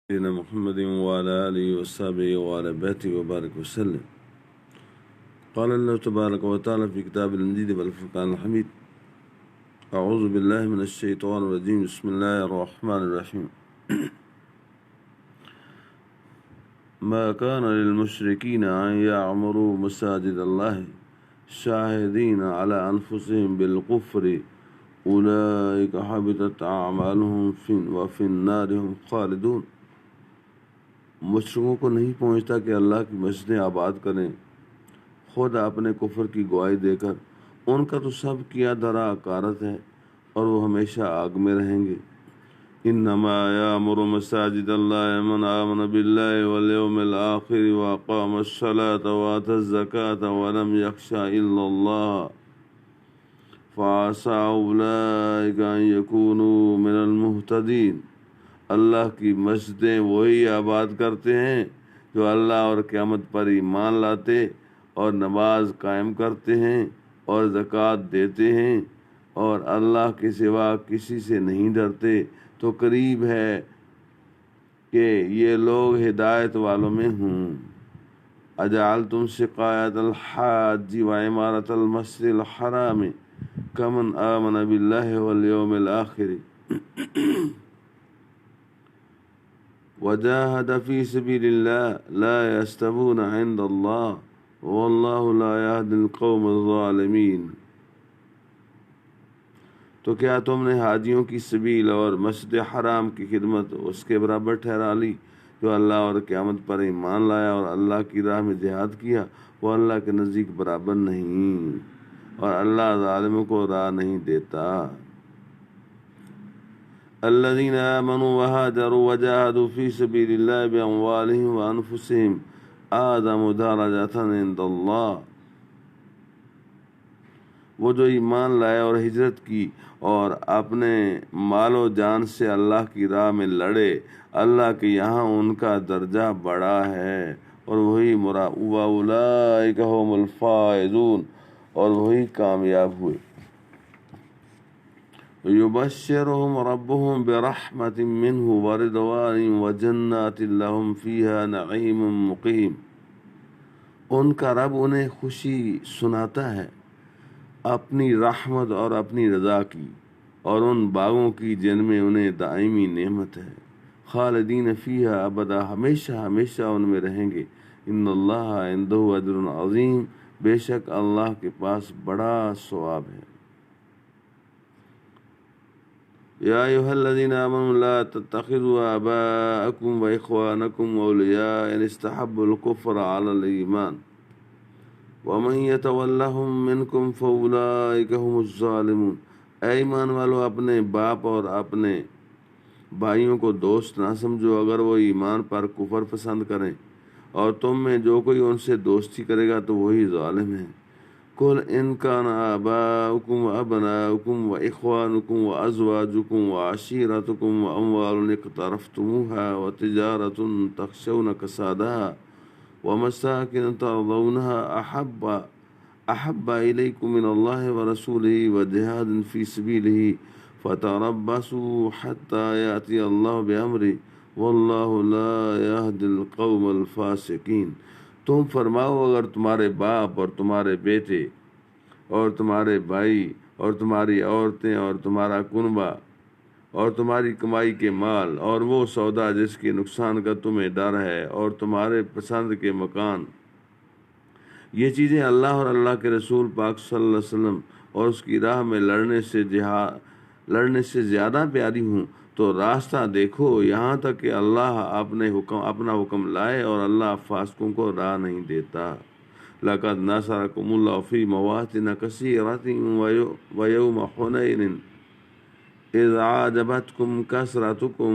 سيدنا محمد وعلى آله وصحبه وعلى بيته وبارك وسلم. قال الله تبارك وتعالى في كتاب المجيد والفرقان الحميد: أعوذ بالله من الشيطان الرجيم. بسم الله الرحمن الرحيم. ما كان للمشركين أن يعمروا مساجد الله شاهدين على أنفسهم بالكفر أولئك حبطت أعمالهم وفي النار هم خالدون. مشرکوں کو نہیں پہنچتا کہ اللہ کی مسجدیں آباد کریں خود اپنے کفر کی گواہی دے کر. ان کا تو سب کیا دھرا اکارت ہے اور وہ ہمیشہ آگ میں رہیں گے. انما یامر مساجد اللہ من آمن باللہ والیوم الآخر واقام الصلاة وآتى الزکاة ولم یخش الا اللہ فعسى اولئک ان یکونوا من المہتدین. اللہ کی مسجدیں وہی آباد کرتے ہیں جو اللہ اور قیامت پر ایمان لاتے اور نماز قائم کرتے ہیں اور زکوٰۃ دیتے ہیں اور اللہ کے سوا کسی سے نہیں ڈرتے. تو قریب ہے کہ یہ لوگ ہدایت والوں میں ہوں. اجعلتم سقایۃ الحاج وعمارۃ المسجد الحرام کمن آمن باللہ والیوم الآخر وجاہد فی سبیل اللہ لا یستوون عند اللہ واللہ لا یہدی القوم الظالمین. تو کیا تم نے حاجیوں کی سبیل اور مسجد حرام کی خدمت اس کے برابر ٹھہرا لی جو اللہ اور قیامت پر ایمان لایا اور اللہ کی راہ میں جہاد کیا؟ وہ اللہ کے نزدیک برابر نہیں اور اللہ ظالموں کو راہ نہیں دیتا. الذين آمنوا وهاجروا وجاهدوا في سبيل الله بأموالهم وأنفسهم أعظم درجة عند الله. وہ جو ایمان لائے اور ہجرت کی اور اپنے مال و جان سے اللہ کی راہ میں لڑے، اللہ کے یہاں ان کا درجہ بڑا ہے اور وہی وَأُولَئِكَ هُمُ الْفَائِزُونَ اور وہی کامیاب ہوئے. يبشرهم ربهم برحمة منه ورضوان وجنات لهم فيها نعيم مقيم. ان کا رب انہیں خوشی سناتا ہے اپنی رحمت اور اپنی رضا کی اور ان باغوں کی جن میں انہیں دائمی نعمت ہے. خالدین فیہا ابدا، ہمیشہ ہمیشہ ان میں رہیں گے. ان اللہ عنده اجر عظیم، بے شک اللہ کے پاس بڑا ثواب ہے. یا ایھا الذین آمنوا لا تتخذوا آباءکم واخوانکم اولیاء ان استحبوا الکفر علی الایمان ومن یتولہم منکم فاولئک هم الظالمون. اے ایمان والو، اپنے باپ اور اپنے بھائیوں کو دوست نہ سمجھو اگر وہ ایمان پر کفر پسند کریں، اور تم میں جو کوئی ان سے دوستی کرے گا تو وہی ظالم ہے. قل ان كان آباؤكم وأبناؤكم وإخوانكم وأزواجكم وعشيرتكم وأموال اقترفتموها وتجارة تخشون كسادها ومساكن ترضونها أحب إليكم من الله ورسوله وجهاد في سبيله فتربصوا حتى يأتي الله بأمره والله لا يهدي القوم الفاسقين. تم فرماؤ، اگر تمہارے باپ اور تمہارے بیٹے اور تمہارے بھائی اور تمہاری عورتیں اور تمہارا کنبہ اور تمہاری کمائی کے مال اور وہ سودا جس کے نقصان کا تمہیں ڈر ہے اور تمہارے پسند کے مکان، یہ چیزیں اللہ اور اللہ کے رسول پاک صلی اللہ علیہ وسلم اور اس کی راہ میں لڑنے سے زیادہ پیاری ہوں تو راستہ دیکھو یہاں تک کہ اللہ اپنا حکم لائے اور اللہ فاسقوں کو راہ نہیں دیتا. لَقَدْ نَصَرَكُمُ اللَّهُ فِي مَوَاطِنَ كَثِيرَةٍ وَيَوْمَ حُنَيْنٍ إِذْ أَعْجَبَتْكُمْ كَثْرَتُكُمْ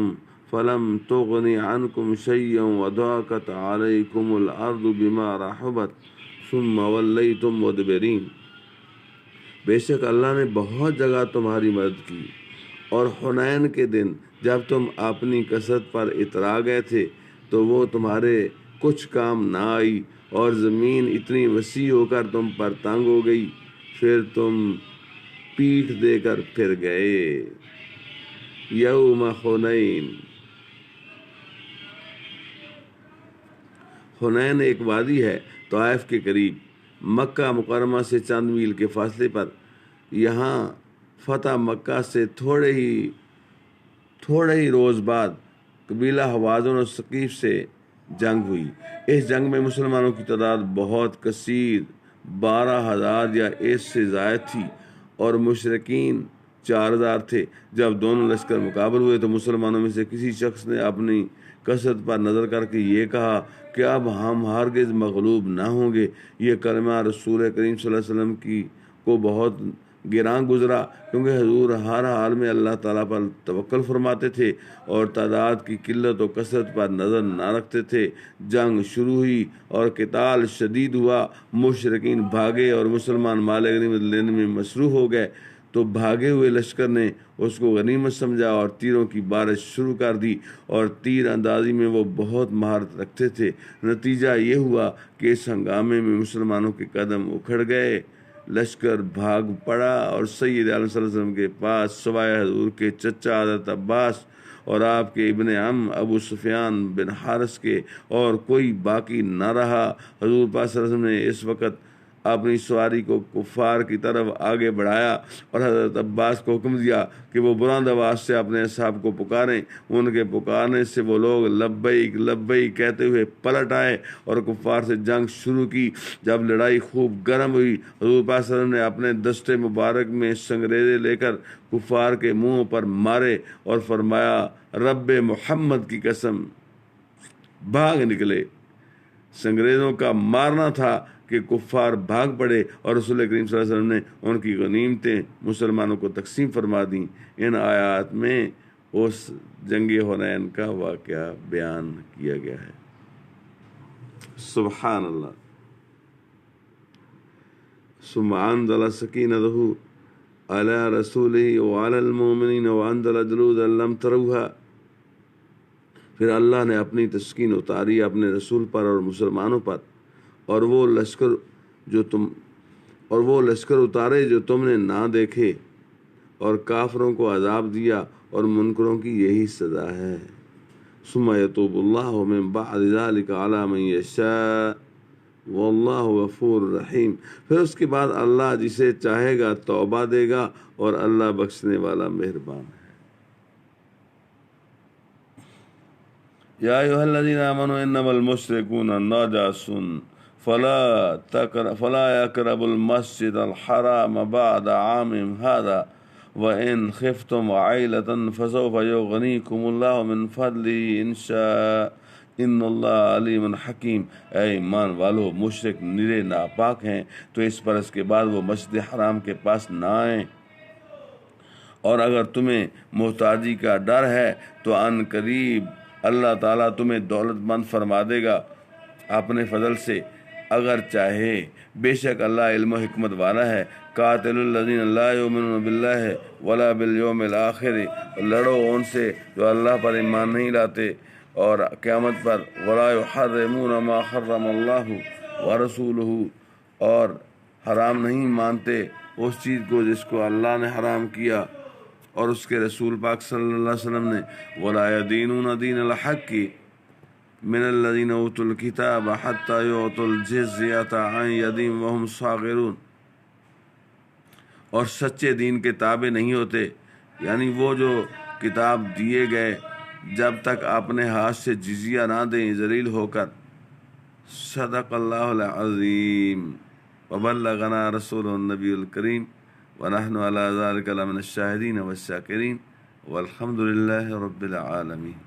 فَلَمْ تُغْنِ عَنْكُمْ شَيْئًا وَضَاقَتْ عَلَيْكُمُ الْأَرْضُ بِمَا رَحُبَتْ ثُمَّ وَلَّيْتُمْ مُدْبِرِينَ. بے شک اللہ نے بہت جگہ تمہاری مدد کی، اور حنین کے دن جب تم اپنی کثرت پر اترا گئے تھے تو وہ تمہارے کچھ کام نہ آئی اور زمین اتنی وسیع ہو کر تم پر تنگ ہو گئی، پھر تم پیٹھ دے کر پھر گئے. یوم حنین حنین ایک وادی ہے طائف کے قریب، مکہ مکرمہ سے چند میل کے فاصلے پر۔ یہاں فتح مکہ سے تھوڑے ہی روز بعد قبیلہ حوازن اور ثقیف سے جنگ ہوئی۔ اس جنگ میں مسلمانوں کی تعداد بہت کثیر 12,000 یا اس سے زائد تھی اور مشرکین 4,000 تھے۔ جب دونوں لشکر مقابل ہوئے تو مسلمانوں میں سے کسی شخص نے اپنی کثرت پر نظر کر کے یہ کہا کہ اب ہم ہرگز مغلوب نہ ہوں گے۔ یہ کلمہ رسول کریم صلی اللہ علیہ وسلم کو بہت گراں گزرا، کیونکہ حضور ہر حال میں اللہ تعالیٰ پر توکل فرماتے تھے اور تعداد کی قلت و کثرت پر نظر نہ رکھتے تھے۔ جنگ شروع ہوئی اور قتال شدید ہوا۔ مشرکین بھاگے اور مسلمان مال غنیمت لینے میں مصروف ہو گئے، تو بھاگے ہوئے لشکر نے اس کو غنیمت سمجھا اور تیروں کی بارش شروع کر دی، اور تیر اندازی میں وہ بہت مہارت رکھتے تھے۔ نتیجہ یہ ہوا کہ اس ہنگامے میں مسلمانوں کے قدم اکھڑ گئے، لشکر بھاگ پڑا اور سید عالم صلی اللہ علیہ وسلم کے پاس سوائے حضور کے چچا حضرت عباس اور آپ کے ابن عم ابو سفیان بن حارث کے اور کوئی باقی نہ رہا۔ حضور پاک صلی اللہ علیہ وسلم نے اس وقت اپنی سواری کو کفار کی طرف آگے بڑھایا اور حضرت عباس کو حکم دیا کہ وہ بلند آواز سے اپنے اصحاب کو پکاریں۔ ان کے پکارنے سے وہ لوگ لبیک لبیک کہتے ہوئے پلٹ آئے اور کفار سے جنگ شروع کی۔ جب لڑائی خوب گرم ہوئی، حضور پاک صلی اللہ علیہ وسلم نے اپنے دستے مبارک میں سنگریزے لے کر کفار کے منہوں پر مارے اور فرمایا، رب محمد کی قسم، بھاگ نکلے۔ سنگریزوں کا مارنا تھا کہ کفار بھاگ پڑے اور رسول کریم صلی اللہ علیہ وسلم نے ان کی غنیمتیں مسلمانوں کو تقسیم فرما دیں۔ ان آیات میں اس جنگ حنین کا واقعہ بیان کیا گیا ہے۔ سبحان اللہ۔ ثم انزل سکینتہ علی رسولہ وعلی المؤمنین وانزل جنودا لم تروها۔ پھر اللہ نے اپنی تسکین اتاری اپنے رسول پر اور مسلمانوں پر، اور وہ لشکر اتارے جو تم نے نہ دیکھے، اور کافروں کو عذاب دیا اور منکروں کی یہی سزا ہے۔ ثم یتوب اللہ من بعد ذلک علی من یشاء واللہ غفور رحیم۔ پھر اس کے بعد اللہ جسے چاہے گا توبہ دے گا اور اللہ بخشنے والا مہربان ہے۔ یا ایھا الذین آمنوا انما المشرکون نجس فلا يقربوا المسجد الحرام بعد عامهم هذا وإن خفتم عائلة فسوف يغنيكم الله من فضله إن شاء ان اللہ علیم حکیم۔ اے ایمان والو، مشرک نرے ناپاک ہیں تو اس پر اس کے بعد وہ مسجد حرام کے پاس نہ آئیں، اور اگر تمہیں محتاجی کا ڈر ہے تو ان قریب اللہ تعالیٰ تمہیں دولت مند فرما دے گا اپنے فضل سے اگر چاہے۔ بے شک اللہ علم و حکمت والا ہے۔ قاتل الذین لا یؤمنون باللہ ولا بالیوم الآخر، لڑو ان سے جو اللہ پر ایمان نہیں لاتے اور قیامت پر، ولا یحرمون ما حرم اللہ ورسولہ، اور حرام نہیں مانتے اس چیز کو جس کو اللہ نے حرام کیا اور اس کے رسول پاک صلی اللہ علیہ وسلم نے، ولا یدینون دین الحق من الذین اوتوا الکتاب حتی یعطوا الجزیۃ عن ید وہم صاغرون، اور سچے دین کے تابع نہیں ہوتے، یعنی وہ جو کتاب دیے گئے جب تک اپنے ہاتھ سے جزیہ نہ دیں ذلیل ہو کر۔ صدق اللہ العظیم وبلغنا رسول النبی الکریم ونحن علی ذلک لمن الشاہدین والشاکرین والحمد للہ رب العالمین۔